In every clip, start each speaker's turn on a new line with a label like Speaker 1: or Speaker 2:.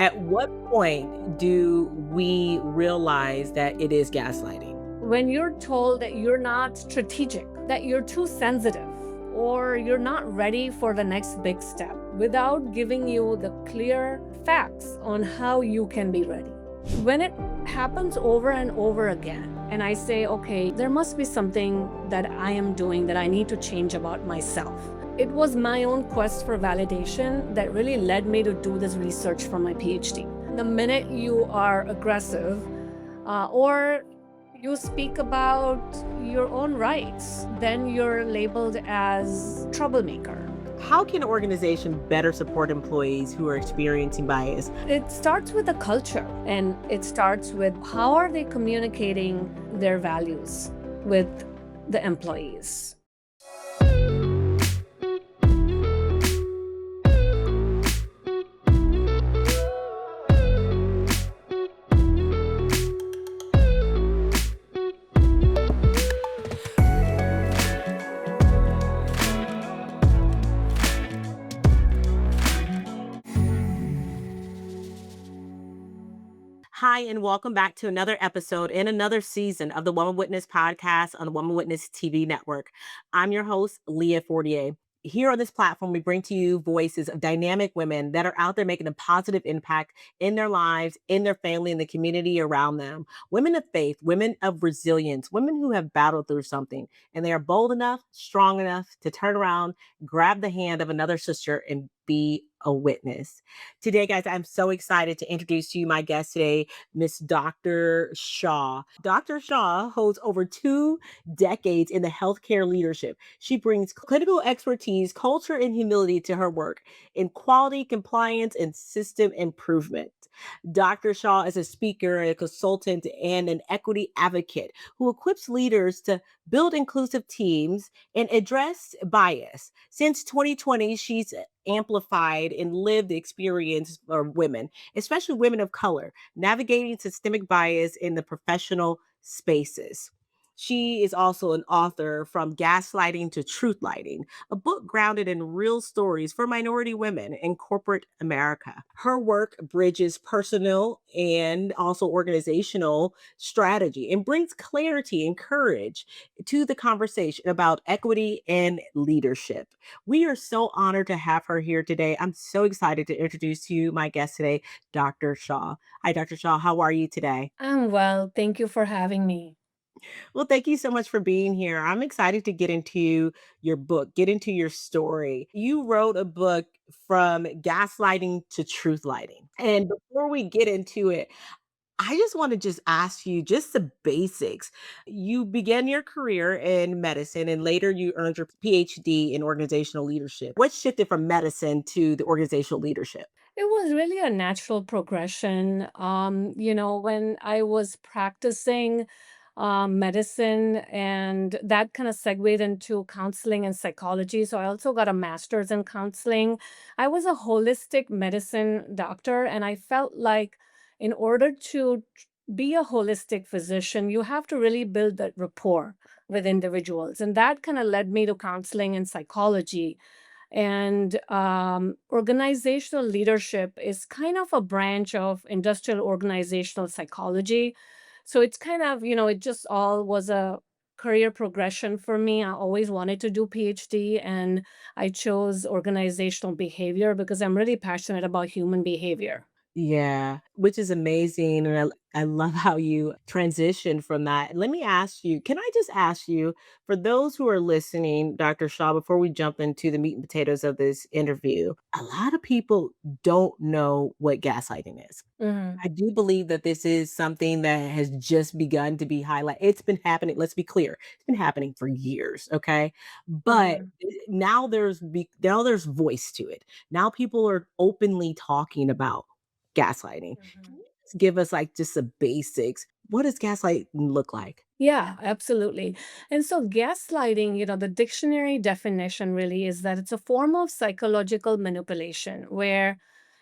Speaker 1: At what point do we realize that it is gaslighting?
Speaker 2: When you're told that you're not strategic, that you're too sensitive, or you're not ready for the next big step without giving you the clear facts on how you can be ready. When it happens over and over again, and I say, okay, there must be something that I am doing that I need to change about myself. It was my own quest for validation that really led me to do this research for my PhD. The minute you are aggressive, or you speak about your own rights, then you're labeled as troublemaker.
Speaker 1: How can an organization better support employees who are experiencing bias?
Speaker 2: It starts with the culture, and it starts with how are they communicating their values with the employees.
Speaker 1: Hi, and welcome back to another episode and another season of the Woman Witness podcast on the Woman Witness TV network. I'm your host, Leah Fortier. Here on this platform, we bring to you voices of dynamic women that are out there making a positive impact in their lives, in their family, and the community around them. Women of faith, women of resilience, women who have battled through something, and they are bold enough, strong enough to turn around, grab the hand of another sister, and be a witness. Today, guys, I'm so excited to introduce to you my guest today, Miss Dr. Shah. Dr. Shah holds over 2 decades in the healthcare leadership. She brings clinical expertise, culture, and humility to her work in quality, compliance, and system improvement. Dr. Shah is a speaker, a consultant, and an equity advocate who equips leaders to build inclusive teams and address bias. Since 2020, she's amplified and lived the experience of women, especially women of color, navigating systemic bias in the professional spaces. She is also an author From Gaslighting to Truthlighting, a book grounded in real stories for minority women in corporate America. Her work bridges personal and also organizational strategy and brings clarity and courage to the conversation about equity and leadership. We are so honored to have her here today. I'm so excited to introduce to you my guest today, Dr. Shaw. Hi, Dr. Shaw. How are you today?
Speaker 2: I'm well. Thank you for having me.
Speaker 1: Well, thank you so much for being here. I'm excited to get into your book, get into your story. You wrote a book from gaslighting to truth lighting. And before we get into it, I just want to just ask you just the basics. You began your career in medicine and later you earned your PhD in organizational leadership. What shifted from medicine to the organizational leadership?
Speaker 2: It was really a natural progression. When I was practicing medicine, and that kind of segued into counseling and psychology. So I also got a master's in counseling. I was a holistic medicine doctor, and I felt like in order to be a holistic physician, you have to really build that rapport with individuals. And that kind of led me to counseling and psychology. And organizational leadership is kind of a branch of industrial organizational psychology. So it's kind of, it just all was a career progression for me. I always wanted to do PhD, and I chose organizational behavior because I'm really passionate about human behavior.
Speaker 1: Yeah, which is amazing. And I love how you transition from that. Let me ask you, can I just ask you, for those who are listening, Dr. Shaw, before we jump into the meat and potatoes of this interview, a lot of people don't know what gaslighting is.
Speaker 2: Mhm.
Speaker 1: I do believe that this is something that has just begun to be highlighted. It's been happening. Let's be clear. It's been happening for years. Okay. But
Speaker 2: Mhm.
Speaker 1: now there's voice to it. Now people are openly talking about gaslighting. Can
Speaker 2: Mhm.
Speaker 1: you just give us like just the basics? What does gaslighting look like?
Speaker 2: Yeah, absolutely. And so gaslighting, the dictionary definition really is that it's a form of psychological manipulation where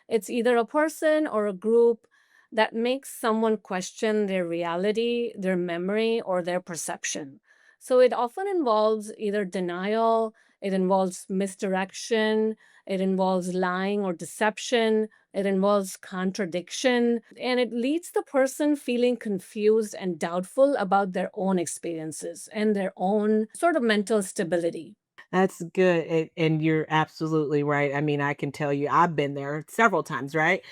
Speaker 2: it's either a person or a group that makes someone question their reality, their memory, or their perception. So it often involves either denial, it involves misdirection, It involves lying or deception. It involves contradiction. And it leads the person feeling confused and doubtful about their own experiences and their own sort of mental stability.
Speaker 1: That's good, and you're absolutely right. I mean, I can tell you I've been there several times, right?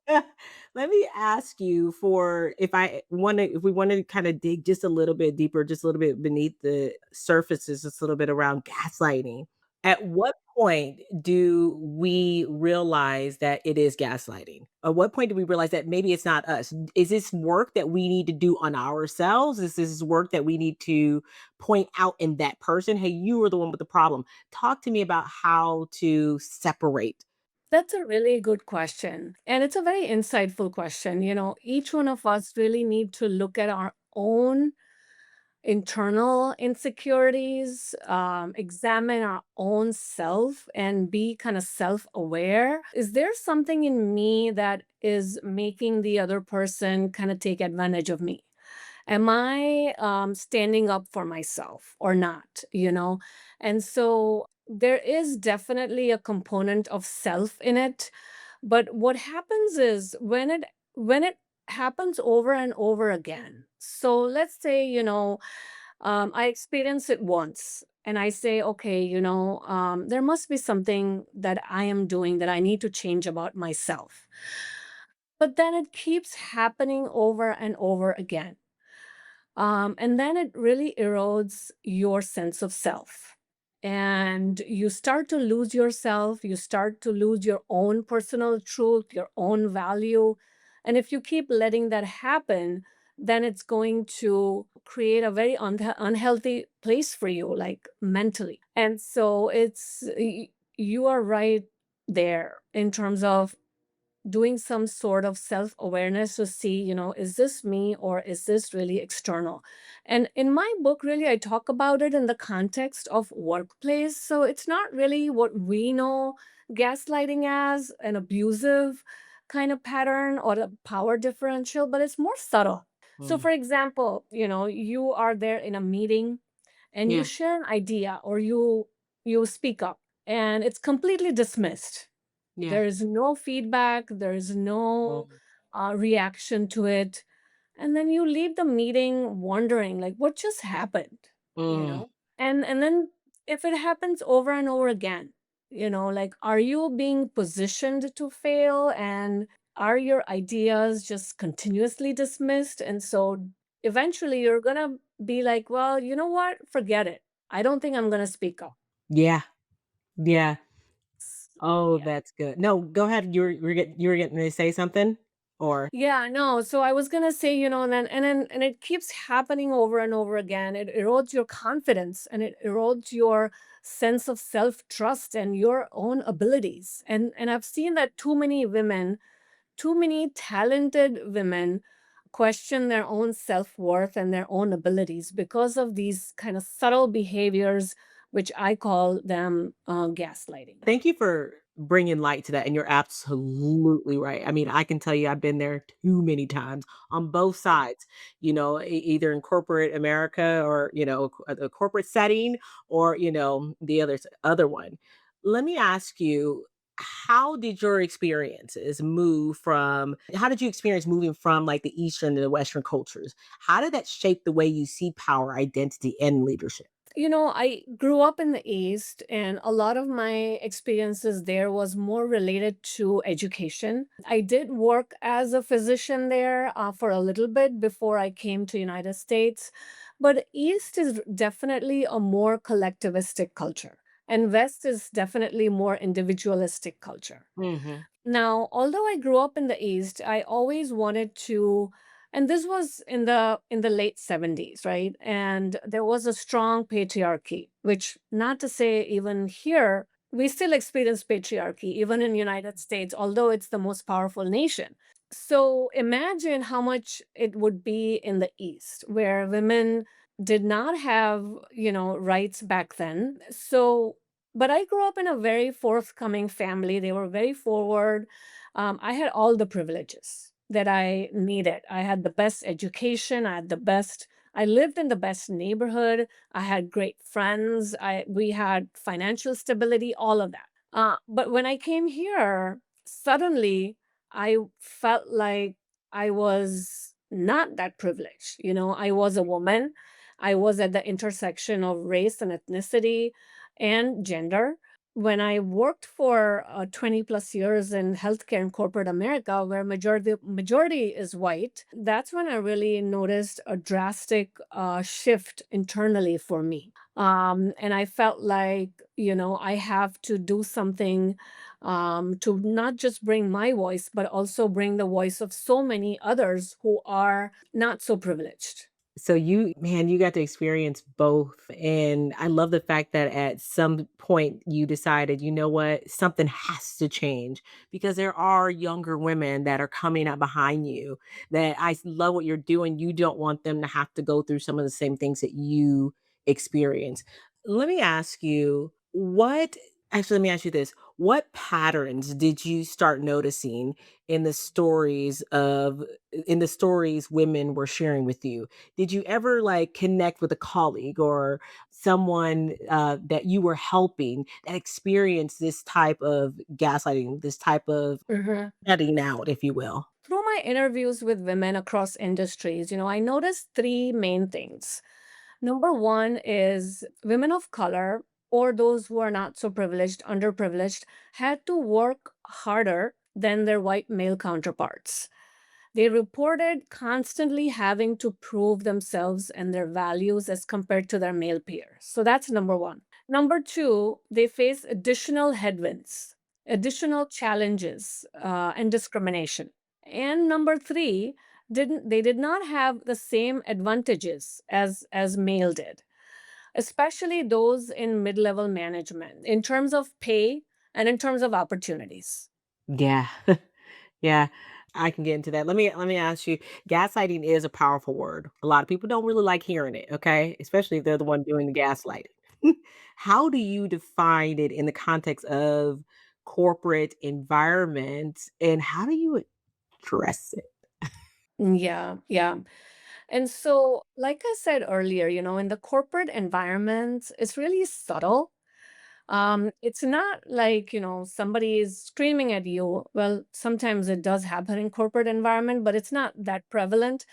Speaker 1: Let me ask you for if we wanna kinda dig just a little bit deeper, just a little bit beneath the surfaces, just a little bit around gaslighting. At what point do we realize that it is gaslighting? At what point do we realize that maybe it's not us? Is this work that we need to do on ourselves? Is this work that we need to point out in that person? "Hey, you were the one with the problem." Talk to me about how to separate.
Speaker 2: That's a really good question. And it's a very insightful question. Each one of us really need to look at our own internal insecurities, examine our own self, and be kind of self aware. Is there something in me that is making the other person kind of take advantage of me? Am I standing up for myself or not? And so there is definitely a component of self in it. But what happens is when it happens over and over again. So let's say, I experience it once and I say, okay, there must be something that I am doing that I need to change about myself. But then it keeps happening over and over again. And then it really erodes your sense of self. And you start to lose yourself. You start to lose your own personal truth, your own value. And if you keep letting that happen, then it's going to create a very unhealthy place for you, like mentally. And so you are right there in terms of doing some sort of self awareness to see, is this me or is this really external? And in my book, really, I talk about it in the context of workplace. So it's not really what we know gaslighting as an abusive kind of pattern or a power differential, but it's more subtle. So,
Speaker 1: Mm,
Speaker 2: for example, you are there in a meeting and you
Speaker 1: yeah,
Speaker 2: share an idea or you speak up and it's completely dismissed.
Speaker 1: yeah.
Speaker 2: There is no feedback, there is no
Speaker 1: Mm,
Speaker 2: reaction to it. And then you leave the meeting wondering, like, what just happened? You
Speaker 1: mm.
Speaker 2: know? And then if it happens over and over again, like, are you being positioned to fail? And are your ideas just continuously dismissed? And so eventually you're gonna be like, well, you know what? Forget it. I don't think I'm gonna speak up.
Speaker 1: Yeah, yeah. Oh,
Speaker 2: Yeah.
Speaker 1: that's good. No, go ahead. You were getting ready to say something? Or
Speaker 2: Yeah, no. So I was gonna say, and it keeps happening over and over again. It erodes your confidence and it erodes your sense of self-trust and your own abilities. And I've seen that too many women, too many talented women question their own self-worth and their own abilities because of these kind of subtle behaviors, which I call them gaslighting.
Speaker 1: thank you for bringing light to that, and you're absolutely right. I mean, I can tell you I've been there too many times on both sides, either in corporate America or, a corporate setting or, the other one. Let me ask you, how did you experience moving from like the Eastern to the Western cultures? How did that shape the way you see power, identity, and leadership?
Speaker 2: I grew up in the East, and a lot of my experiences there was more related to education. I did work as a physician there for a little bit before I came to United States. But East is definitely a more collectivistic culture, and West is definitely more individualistic culture.
Speaker 1: Hmm.
Speaker 2: Now, although I grew up in the East, I always wanted to, and this was in the late 70s, right? And there was a strong patriarchy, which not to say even here, we still experience patriarchy, even in United States, although it's the most powerful nation. So imagine how much it would be in the East, where women did not have, rights back then. So but I grew up in a very forthcoming family. They were very forward. I had all the privileges that I needed. I had the best education. I lived in the best neighborhood. I had great friends. We had financial stability, all of that. But when I came here, suddenly I felt like I was not that privileged. I was a woman. I was at the intersection of race and ethnicity and gender. When I worked for 20 plus years in healthcare in corporate America, where majority is white, that's when I really noticed a drastic shift internally for me. And I felt like, I have to do something to not just bring my voice, but also bring the voice of so many others who are not so privileged.
Speaker 1: So you man, you got to experience both, and I love the fact that at some point you decided, "You know what? Something has to change," because there are younger women that are coming up behind you that love what you're doing. You don't want them to have to go through some of the same things that you experience. Let me ask you, what actually, let me ask you this. What patterns did you start noticing in the stories of in the stories women were sharing with you? Did you ever like connect with a colleague or someone that you were helping that experienced this type of gaslighting, this type of
Speaker 2: Mhm.
Speaker 1: shutting out, if you will?
Speaker 2: Through my interviews with women across industries, I noticed three main things. Number one is women of color or those who are not so privileged, underprivileged, had to work harder than their white male counterparts. They reported constantly having to prove themselves and their values as compared to their male peers. So that's number one. Number two, they face additional headwinds, additional challenges, and discrimination. And number three, they did not have the same advantages as male did, especially those in mid-level management in terms of pay and in terms of opportunities.
Speaker 1: Yeah. Yeah, I can get into that. Let me ask you, gaslighting is a powerful word. A lot of people don't really like hearing it, okay? Especially if they're the one doing the gaslighting. How do you define it in the context of corporate environments and how do you address it?
Speaker 2: Yeah, yeah. And so, like I said earlier, in the corporate environment, it's really subtle. It's not like, somebody is screaming at you. Well, sometimes it does happen in corporate environment, but it's not that prevalent.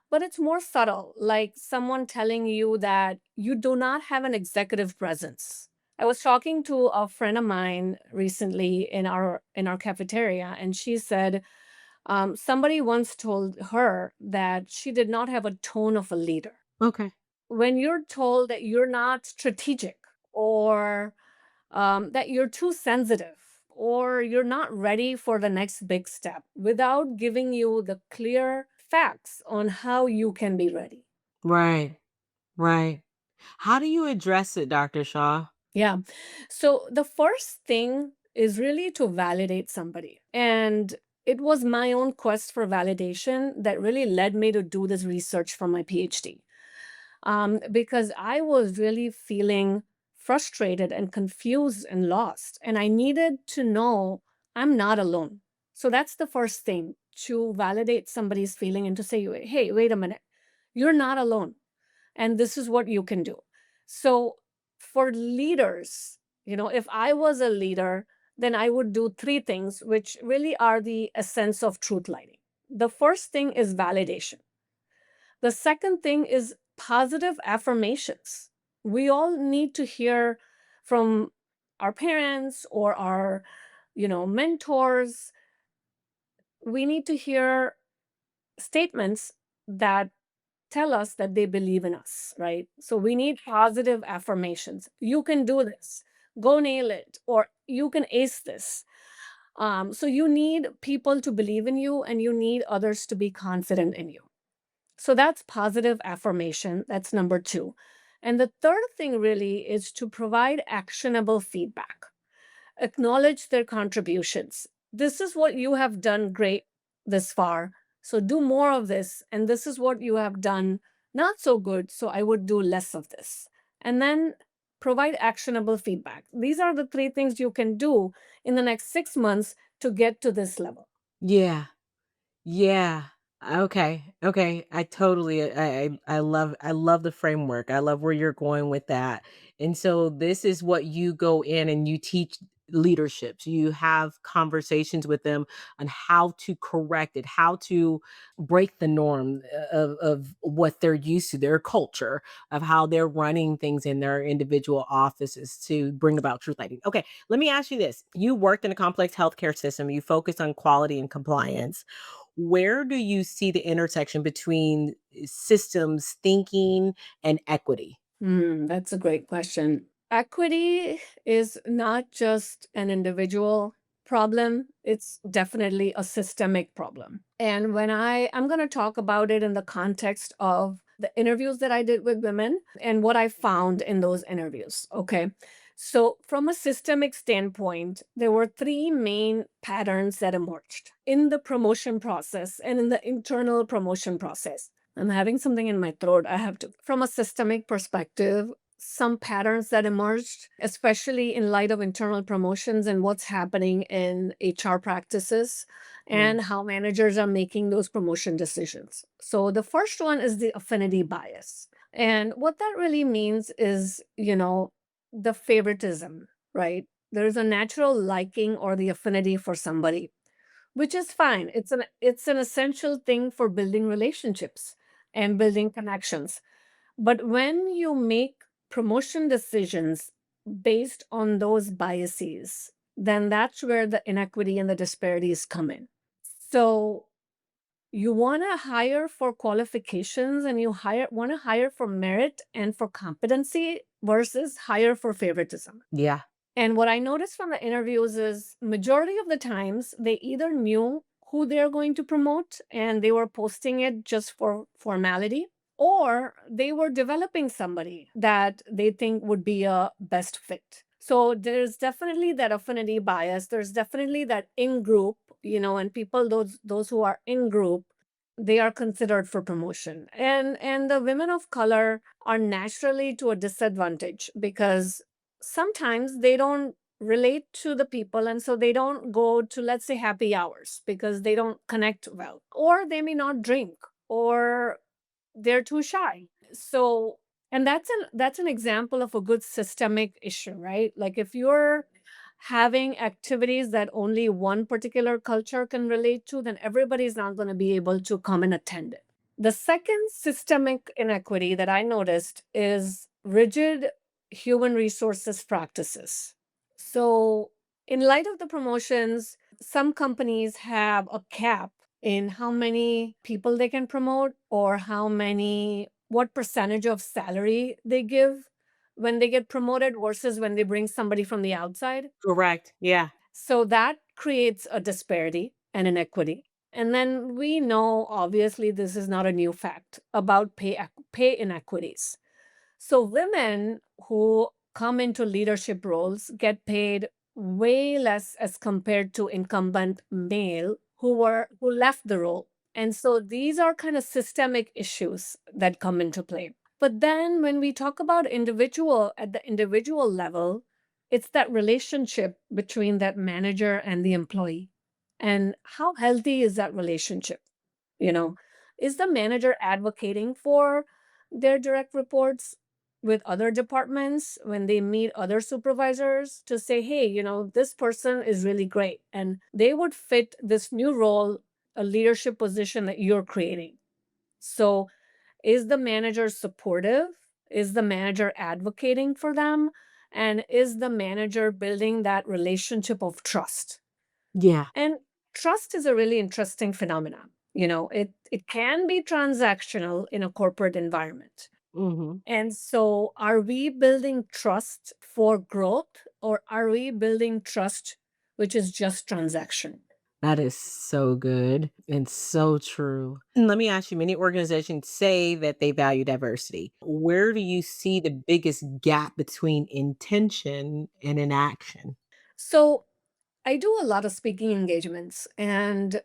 Speaker 2: But it's more subtle, like someone telling you that you do not have an executive presence. I was talking to a friend of mine recently in our cafeteria, and she said somebody once told her that she did not have a tone of a leader.
Speaker 1: Okay.
Speaker 2: When you're told that you're not strategic or that you're too sensitive or you're not ready for the next big step without giving you the clear facts on how you can be ready.
Speaker 1: Right. Right. How do you address it, Dr. Shaw?
Speaker 2: Yeah. So the first thing is really to validate somebody. And it was my own quest for validation that really led me to do this research for my PhD. Because I was really feeling frustrated and confused and lost. And I needed to know I'm not alone. So that's the first thing, to validate somebody's feeling and to say, hey, wait a minute, you're not alone. And this is what you can do. So for leaders, if I was a leader, then I would do three things, which really are the essence of truth lighting. The first thing is validation. The second thing is positive affirmations. We all need to hear from our parents or our, mentors. We need to hear statements that tell us that they believe in us, right? So we need positive affirmations. You can do this. Go nail it, or you can ace this. So you need people to believe in you, and you need others to be confident in you. So that's positive affirmation. That's number two. And the third thing really is to provide actionable feedback. Acknowledge their contributions. This is what you have done great this far. So do more of this. And this is what you have done not so good. So I would do less of this. And then provide actionable feedback. These are the three things you can do in the next 6 months to get to this level.
Speaker 1: Yeah. Yeah. Okay. Okay. I totally I love the framework. I love where you're going with that. And so this is what you go in and you teach leaderships. You have conversations with them on how to correct it, how to break the norm of what they're used to, their culture, of how they're running things in their individual offices to bring about truth lighting. Okay, let me ask you this. You worked in a complex healthcare system, you focused on quality and compliance. Where do you see the intersection between systems thinking and equity?
Speaker 2: That's a great question. Equity is not just an individual problem, it's definitely a systemic problem. And I'm going to talk about it in the context of the interviews that I did with women and what I found in those interviews. Okay. So, from a systemic standpoint, there were three main patterns that emerged in the promotion process and in the internal promotion process. I'm having something in my throat. I have to. From a systemic perspective, some patterns that emerged, especially in light of internal promotions and what's happening in HR practices
Speaker 1: Mm,
Speaker 2: and how managers are making those promotion decisions. So, the first one is the affinity bias. And what that really means is, the favoritism, right? There's a natural liking or the affinity for somebody, which is fine. It's an essential thing for building relationships and building connections. But when you make promotion decisions based on those biases, then that's where the inequity and the disparities come in. So you want to hire for qualifications and you hire want to hire for merit and for competency versus hire for favoritism.
Speaker 1: yeah.
Speaker 2: And what I noticed from the interviews is majority of the times they either knew who they're going to promote and they were posting it just for formality, or they were developing somebody that they think would be a best fit. So there's definitely that affinity bias. There's definitely that in group, and people those who are in group, they are considered for promotion. And the women of color are naturally to a disadvantage because sometimes they don't relate to the people and so they don't go to, let's say, happy hours because they don't connect well, or they may not drink, or they're too shy. So, and that's an example of a good systemic issue, right? Like if you're having activities that only one particular culture can relate to, then everybody's not going to be able to come and attend it. The second systemic inequity that I noticed is rigid human resources practices. So, in light of the promotions, some companies have a cap in how many people they can promote or what percentage of salary they give when they get promoted versus when they bring somebody from the outside.
Speaker 1: Correct. Yeah.
Speaker 2: So that creates a disparity and inequity. And then we know, obviously, this is not a new fact about pay inequities. So women who come into leadership roles get paid way less as compared to incumbent male who left the role. And so these are kind of systemic issues that come into play. But then when we talk about individual at the individual level, it's that relationship between that manager and the employee. And how healthy is that relationship? You know, is the manager advocating for their direct reports with other departments when they meet other supervisors to say, hey, this person is really great and they would fit this new role, a leadership position that you're creating? So, is the manager supportive? Is the manager advocating for them? And is the manager building that relationship of trust?
Speaker 1: Yeah.
Speaker 2: And trust is a really interesting phenomenon. It can be transactional in a corporate environment.
Speaker 1: Mhm.
Speaker 2: And so, are we building trust for growth or are we building trust which is just transaction?
Speaker 1: That is so good and so true. And let me ask you, many organizations say that they value diversity. Where do you see the biggest gap between intention and inaction?
Speaker 2: So, I do a lot of speaking engagements. And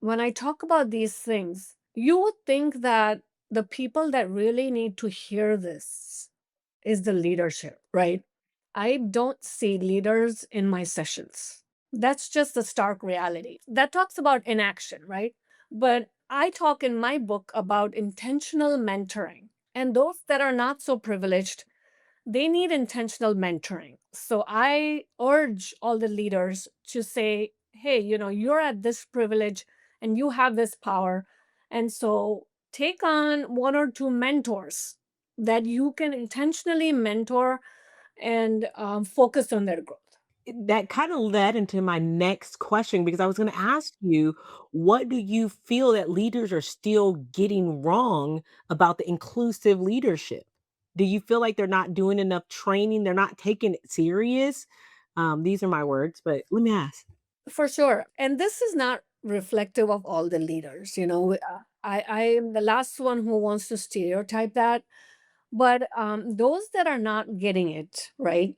Speaker 2: when I talk about these things, you would think that the people that really need to hear this is the leadership, right? I don't see leaders in my sessions. That's just the stark reality. That talks about inaction, right? But I talk in my book about intentional mentoring. And those that are not so privileged, They need intentional mentoring. So I urge all the leaders to say, hey, you're at this privilege and you have this power. And so take on one or two mentors that you can intentionally mentor and focus on their growth.
Speaker 1: That kind of led into my next question because I was going to ask you, what do you feel that leaders are still getting wrong about the inclusive leadership? Do you feel like they're not doing enough training? They're not taking it serious? These are my words, but let me ask.
Speaker 2: For sure. And this is not reflective of all the leaders. I am the last one who wants to stereotype that. But those that are not getting it, right?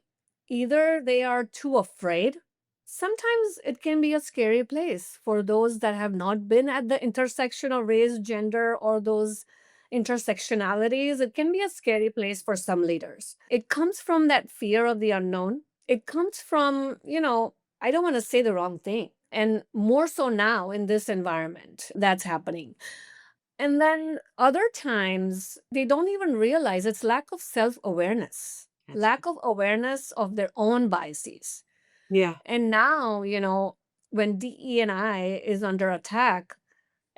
Speaker 2: Either they are too afraid. Sometimes it can be a scary place for those that have not been at the intersection of race, gender, or those intersectionalities. It can be a scary place for some leaders. It comes from that fear of the unknown. It comes from, I don't want to say the wrong thing. And more so now in this environment that's happening. And then other times, they don't even realize it's lack of self awareness,
Speaker 1: That's
Speaker 2: lack of awareness of their own biases.
Speaker 1: yeah,
Speaker 2: And now, when DE&I is under attack,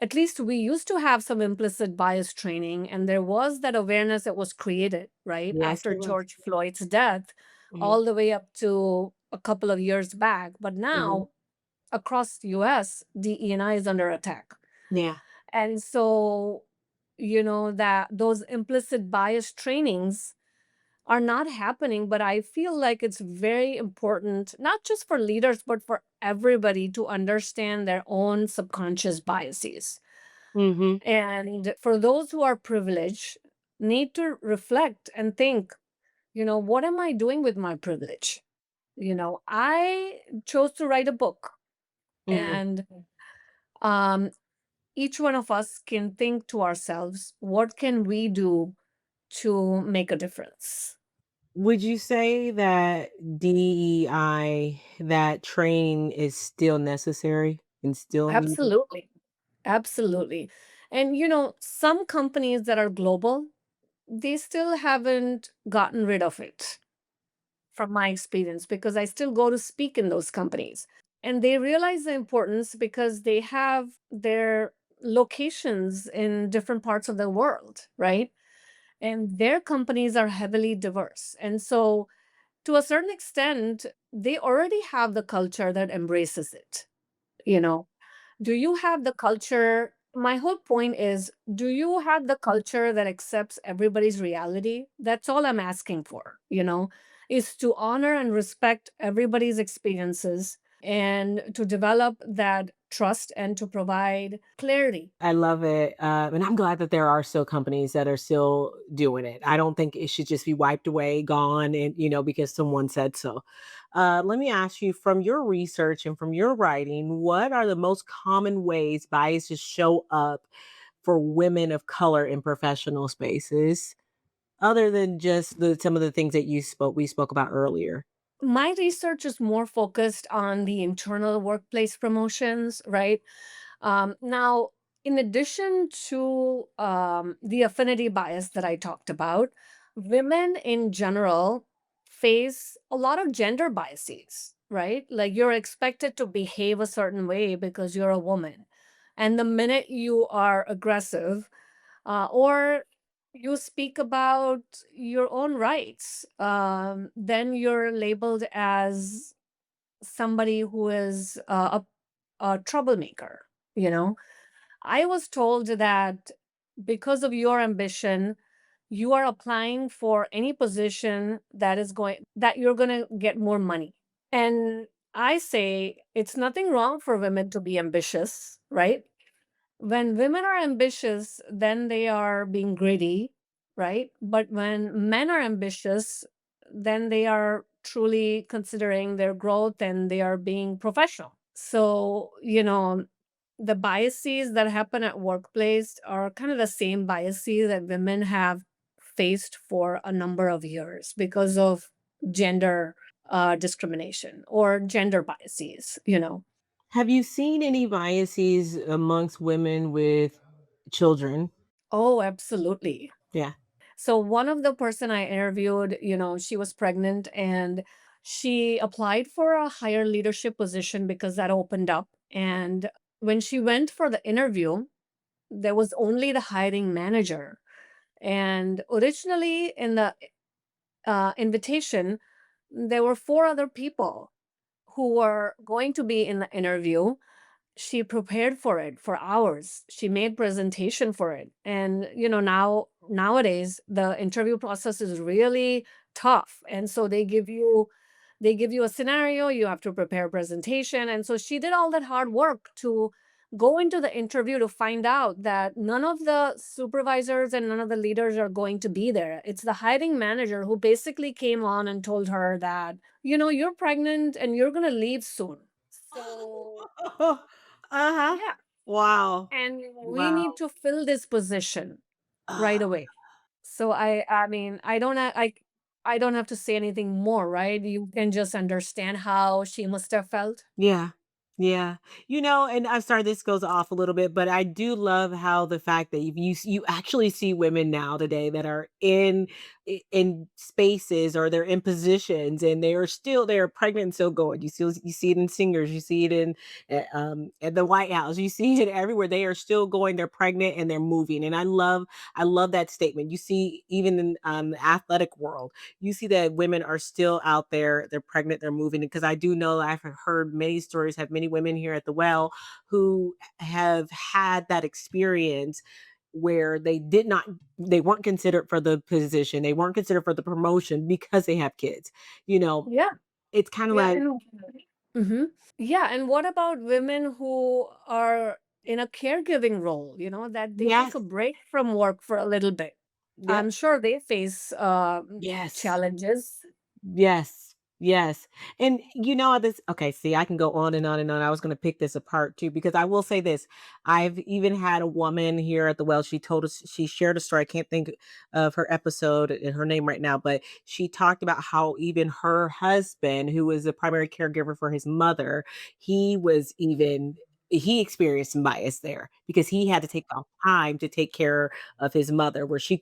Speaker 2: at least we used to have some implicit bias training, and there was that awareness that was created, right?
Speaker 1: yes,
Speaker 2: After
Speaker 1: it was.
Speaker 2: George Floyd's death,
Speaker 1: Mhm,
Speaker 2: all the way up to a couple of years back. But
Speaker 1: mhm.
Speaker 2: now, across the US, DE&I is under attack.
Speaker 1: Yeah.
Speaker 2: And so, that those implicit bias trainings are not happening, but I feel like it's very important, not just for leaders, but for everybody to understand their own subconscious biases.
Speaker 1: Hmm.
Speaker 2: And for those who are privileged, need to reflect and think, what am I doing with my privilege? I chose to write a book,
Speaker 1: Hmm.
Speaker 2: and um, each one of us can think to ourselves, what can we do to make a difference?
Speaker 1: Would you say that DEI, that training is still necessary and still needed?
Speaker 2: Absolutely. Absolutely. And some companies that are global, they still haven't gotten rid of it from my experience, because I still go to speak in those companies. And they realize the importance because they have their locations in different parts of the world, right? And their companies are heavily diverse. And so, to a certain extent, they already have the culture that embraces it. You know, do you have the culture? My whole point is, do you have the culture that accepts everybody's reality? That's all I'm asking for, is to honor and respect everybody's experiences and to develop that trust and to provide clarity.
Speaker 1: I love it, and I'm glad that there are still companies that are still doing it. I don't think it should just be wiped away, gone, and because someone said so. Let me ask you, from your research and from your writing, what are the most common ways biases show up for women of color in professional spaces, other than just some of the things that we spoke about earlier?
Speaker 2: My research is more focused on the internal workplace promotions, right? Now, in addition to the affinity bias that I talked about, women in general face a lot of gender biases, right? Like, you're expected to behave a certain way because you're a woman. And the minute you are aggressive, or you speak about your own rights, then you're labeled as somebody who is a troublemaker. You know, I was told that because of your ambition, you are applying for any position that you're going to get more money. And I say it's nothing wrong for women to be ambitious, right? When women are ambitious, then they are being greedy, right? But when men are ambitious, then they are truly considering their growth and they are being professional. So, the biases that happen at workplace are kind of the same biases that women have faced for a number of years because of gender discrimination or gender biases.
Speaker 1: Have you seen any biases amongst women with children?
Speaker 2: Oh, absolutely.
Speaker 1: Yeah.
Speaker 2: So one of the person I interviewed, she was pregnant and she applied for a higher leadership position because that opened up. And when she went for the interview, there was only the hiring manager. And originally in the invitation, there were four other people who were going to be in the interview. She prepared for it for hours. She made presentation for it. And nowadays the interview process is really tough. And so they give you a scenario, you have to prepare a presentation. And so she did all that hard work to go into the interview to find out that none of the supervisors and none of the leaders are going to be there. It's the hiring manager who basically came on and told her that, you're pregnant and you're going to leave soon. So,
Speaker 1: Uh-huh.
Speaker 2: yeah.
Speaker 1: Wow.
Speaker 2: And we
Speaker 1: Wow.
Speaker 2: need to fill this position right
Speaker 1: Ah,
Speaker 2: away. So I mean, I don't have to say anything more, right? You can just understand how she must have felt.
Speaker 1: yeah. Yeah. And I'm sorry this goes off a little bit, but I do love how the fact that you actually see women now today that are in spaces, or they're in positions, and they're pregnant and still going. You see it in singers, you see it at the White House, you see it everywhere. They are still going, they're pregnant and they're moving. And I love that statement. You see even in the athletic world, you see that women are still out there, they're pregnant, they're moving. Because I do know, I've heard many stories, have many women here at the well who have had that experience where they weren't considered for the position, they weren't considered for the promotion because they have kids. you know
Speaker 2: Yeah.
Speaker 1: it's kind of
Speaker 2: Yeah.
Speaker 1: like,
Speaker 2: Mhm. Yeah, and what about women who are in a caregiving role, that they take
Speaker 1: yes,
Speaker 2: a break from work for a little bit?
Speaker 1: yep,
Speaker 2: I'm sure they face
Speaker 1: yes.
Speaker 2: challenges.
Speaker 1: Yes. Yes. And this, okay, see, I can go on and on and on. I was going to pick this apart too, because I will say this. I've even had a woman here at the well. She shared a story. I can't think of her episode and her name right now, but she talked about how even her husband, who was a primary caregiver for his mother, he was even, he experienced some bias there because he had to take off time to take care of his mother, where she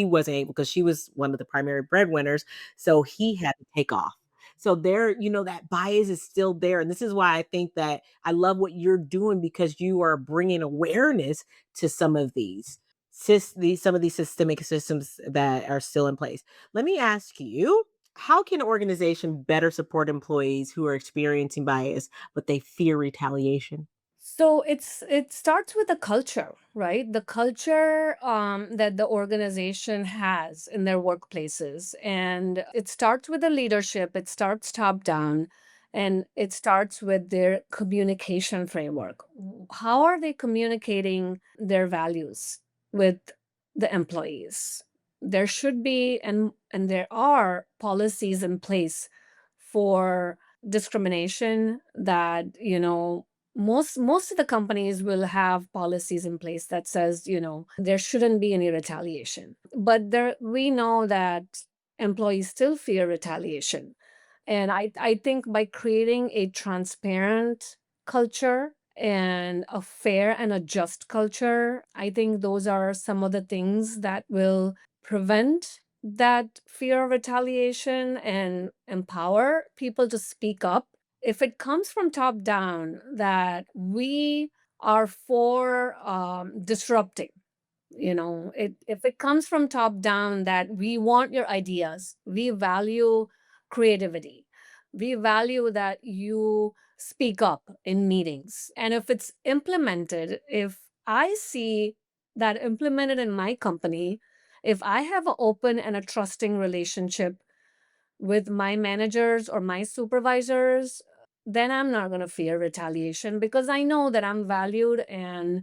Speaker 1: wasn't able, because she was one of the primary breadwinners, so he had to take off. So there, that bias is still there. And this is why I think that I love what you're doing, because you are bringing awareness to some of these systemic systems that are still in place. Let me ask you, how can an organization better support employees who are experiencing bias, but they fear retaliation?
Speaker 2: So it starts with the culture, right? The culture that the organization has in their workplaces, and it starts with the leadership. It starts top down, and it starts with their communication framework. How are they communicating their values with the employees? There should be and there are policies in place for discrimination that most of the companies will have policies in place that says there shouldn't be any retaliation, but there we know that employees still fear retaliation. And I think by creating a transparent culture and a fair and a just culture, I think those are some of the things that will prevent that fear of retaliation and empower people to speak up. If it comes from top down that we are for disrupting, if it comes from top down that we want your ideas, we value creativity, we value that you speak up in meetings, and if it's implemented, if I see that implemented in my company, if I have an open and a trusting relationship with my managers or my supervisors, then I'm not going to fear retaliation because I know that I'm valued and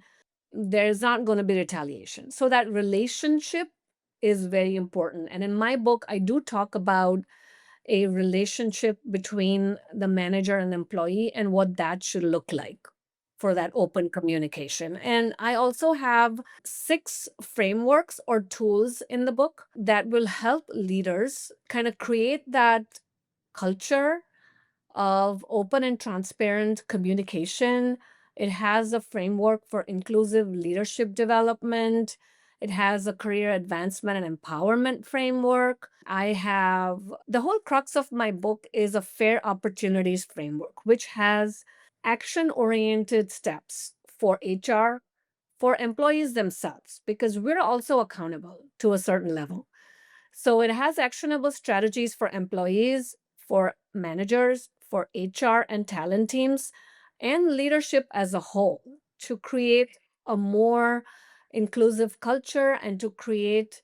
Speaker 2: there's not going to be retaliation. So that relationship is very important. And in my book, I do talk about a relationship between the manager and employee and what that should look like for that open communication. And I also have 6 frameworks or tools in the book that will help leaders kind of create that culture of open and transparent communication. It has a framework for inclusive leadership development. It has a career advancement and empowerment framework. I have the whole crux of my book is a fair opportunities framework, which has action oriented steps for HR, for employees themselves, because we're also accountable to a certain level. So it has actionable strategies for employees, for managers, for HR and talent teams, and leadership as a whole to create a more inclusive culture and to create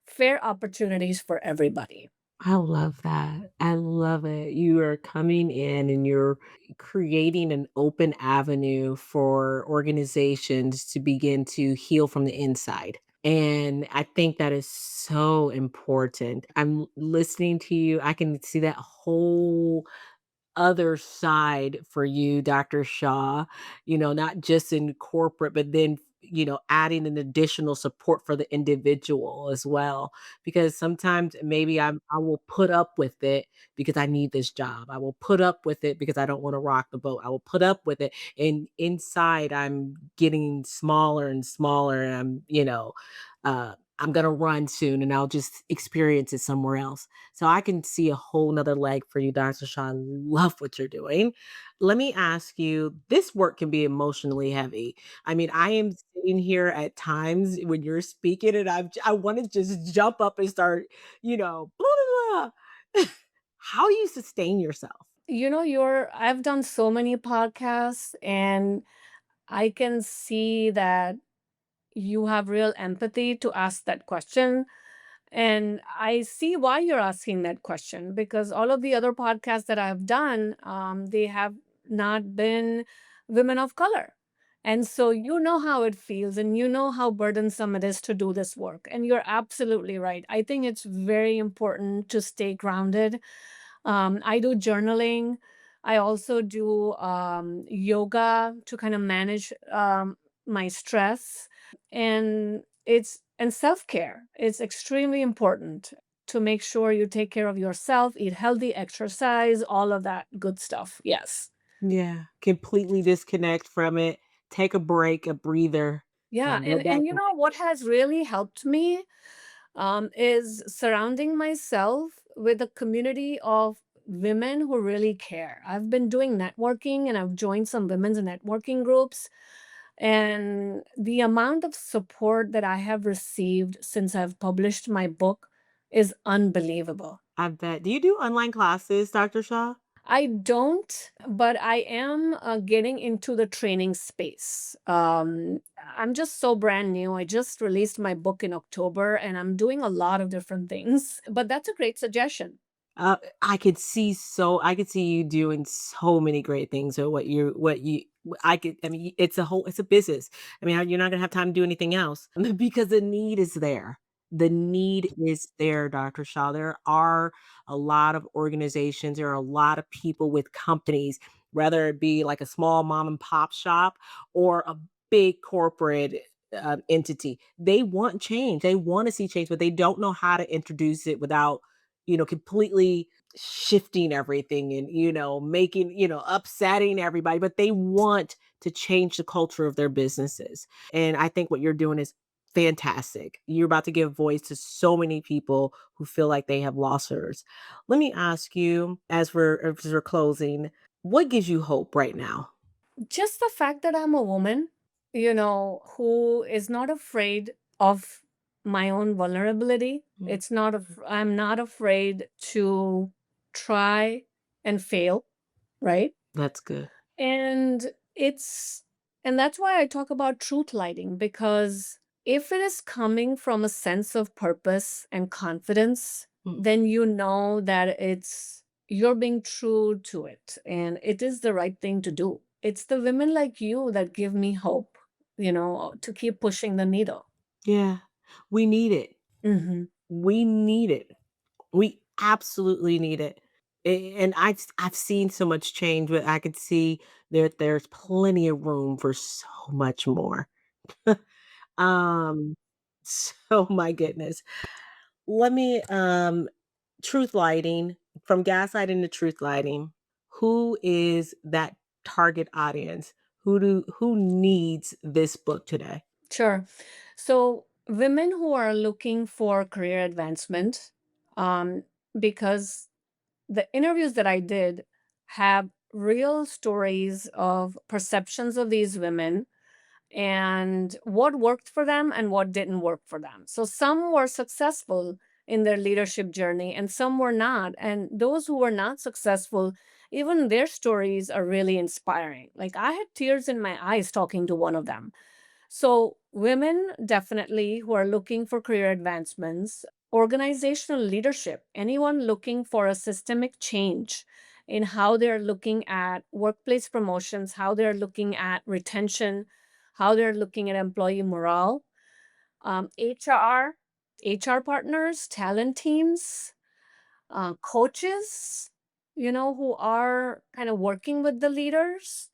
Speaker 2: fair opportunities for everybody.
Speaker 1: I love that. I love it. You are coming in and you're creating an open avenue for organizations to begin to heal from the inside. And I think that is so important. I'm listening to you. I can see that whole other side for you, Dr. Shaw, not just in corporate, but then, adding an additional support for the individual as well. Because sometimes maybe I will put up with it because I need this job. I will put up with it because I don't want to rock the boat. I will put up with it. And inside I'm getting smaller and smaller. And I'm gonna run soon and I'll just experience it somewhere else. So I can see a whole nother leg for you, Dr. Shaw. I love what you're doing. Let me ask you, this work can be emotionally heavy. I mean, I am sitting here at times when you're speaking and I want to just jump up and start, blah, blah, blah. How do you sustain yourself?
Speaker 2: I've done so many podcasts and I can see that you have real empathy to ask that question. And I see why you're asking that question because all of the other podcasts that I've done, they have not been women of color. And so you know how it feels and you know how burdensome it is to do this work. And you're absolutely right. I think it's very important to stay grounded. I do journaling. I also do yoga to kind of manage my stress and self-care. It's extremely important to make sure you take care of yourself, eat healthy, exercise, all of that good stuff. Yes.
Speaker 1: Yeah, completely disconnect from it. Take a break, a breather,
Speaker 2: Yeah,
Speaker 1: go back
Speaker 2: and you
Speaker 1: to
Speaker 2: know what has really helped me is surrounding myself with a community of women who really care. I've been doing networking and I've joined some women's networking groups. And the amount of support that I have received since I've published my book is unbelievable.
Speaker 1: I bet. Do you do online classes, Dr. Shaw?
Speaker 2: I don't, but I am getting into the training space. I'm just so brand new. I just released my book in October and I'm doing a lot of different things, but that's a great suggestion.
Speaker 1: I could see you doing so many great things. So I mean, it's a business. I mean, you're not gonna have time to do anything else because the need is there. The need is there, Dr. Shaw. There are a lot of organizations, there are a lot of people with companies, whether it be like a small mom and pop shop or a big corporate entity. They want change. They want to see change, but they don't know how to introduce it without completely shifting everything and, making, upsetting everybody, but they want to change the culture of their businesses. And I think what you're doing is fantastic. You're about to give voice to so many people who feel like they have lost hers. Let me ask you, as we're closing, what gives you hope right now?
Speaker 2: Just the fact that I'm a woman, who is not afraid of my own vulnerability.
Speaker 1: Mm,
Speaker 2: I'm not afraid to try and fail, right?
Speaker 1: that's good.
Speaker 2: And it's and that's why I talk about truth lighting because if it is coming from a sense of purpose and confidence,
Speaker 1: Mm,
Speaker 2: then you know that you're being true to it and it is the right thing to do. It's the women like you that give me hope, to keep pushing the needle.
Speaker 1: yeah, we need it.
Speaker 2: Mhm.
Speaker 1: We need it. We absolutely need it. And I've seen so much change, but I could see there's plenty of room for so much more. Um, so my goodness. Let me truth lighting, from gaslighting to truth lighting. Who is that target audience? Who needs this book today?
Speaker 2: Sure. So Women who are looking for career advancement, um, because the interviews that I did have real stories of perceptions of these women and what worked for them and what didn't work for them. So some were successful in their leadership journey and some were not. And those who were not successful, even their stories are really inspiring. Like I had tears in my eyes talking to one of them. So, women definitely who are looking for career advancements, organizational leadership, anyone looking for a systemic change in how they're looking at workplace promotions, how they're looking at retention, how they're looking at employee morale, HR, HR partners, talent teams, coaches, who are kind of working with the leaders.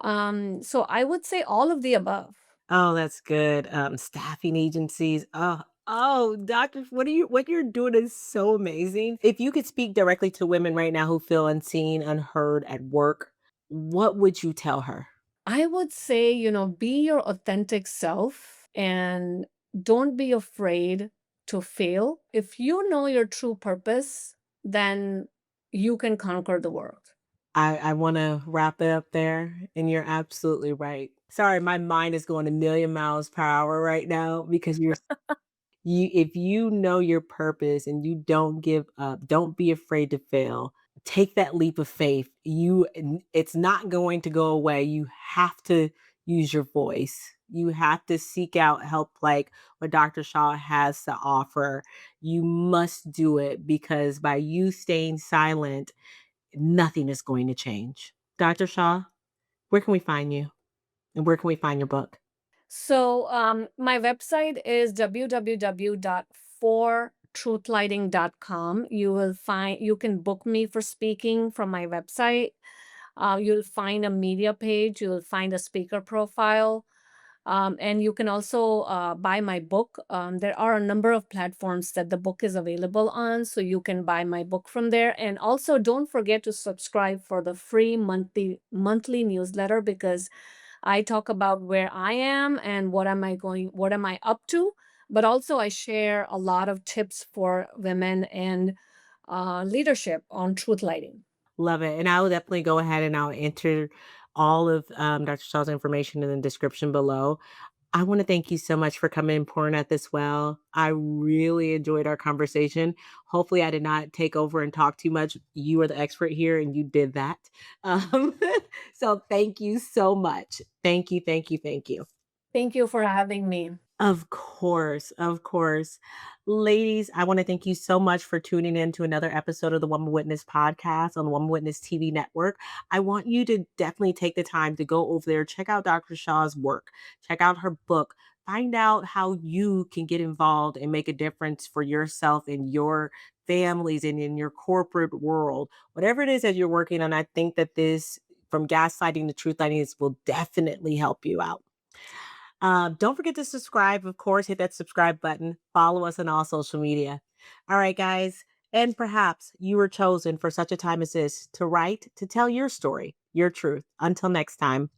Speaker 2: So I would say all of the above.
Speaker 1: Oh, that's good. Staffing agencies. Doctor, what you're doing is so amazing. If you could speak directly to women right now who feel unseen, unheard at work, what would you tell her?
Speaker 2: I would say, be your authentic self and don't be afraid to fail. If you know your true purpose, then you can conquer the world.
Speaker 1: I want to wrap it up there, and you're absolutely right. Sorry, my mind is going a million miles per hour right now because if you know your purpose and you don't give up, don't be afraid to fail. Take that leap of faith. It's not going to go away. You have to use your voice. You have to seek out help like what Dr. Shaw has to offer. You must do it because by you staying silent, nothing is going to change. Dr. Shaw, where can we find you? And where can we find your book?
Speaker 2: So, my website is www.fortruthlighting.com. You can book me for speaking from my website. You'll find a media page, you'll find a speaker profile. And you can also buy my book. There are a number of platforms that the book is available on, so you can buy my book from there. And also, don't forget to subscribe for the free monthly newsletter because I talk about where I am and what am I up to. But also, I share a lot of tips for women and leadership on truth lighting.
Speaker 1: Love it. And I will definitely go ahead and I'll enter all of Dr. Shaw's information in the description below. I want to thank you so much for coming and pouring at this well. I really enjoyed our conversation. Hopefully, I did not take over and talk too much. You are the expert here and you did that. Um, so, thank you so much. Thank you, thank you, thank you.
Speaker 2: Thank you for having me.
Speaker 1: Of course, of course. Ladies, I want to thank you so much for tuning in to another episode of the Woman Witness podcast on the Woman Witness TV network. I want you to definitely take the time to go over there, check out Dr. Shaw's work, check out her book, find out how you can get involved and make a difference for yourself and your families and in your corporate world. Whatever it is that you're working on, I think that this from gaslighting to truth lighting will definitely help you out. Don't forget to subscribe, of course, hit that subscribe button. Follow us on all social media. All right, guys. And perhaps you were chosen for such a time as this to write, to tell your story, your truth. Until next time.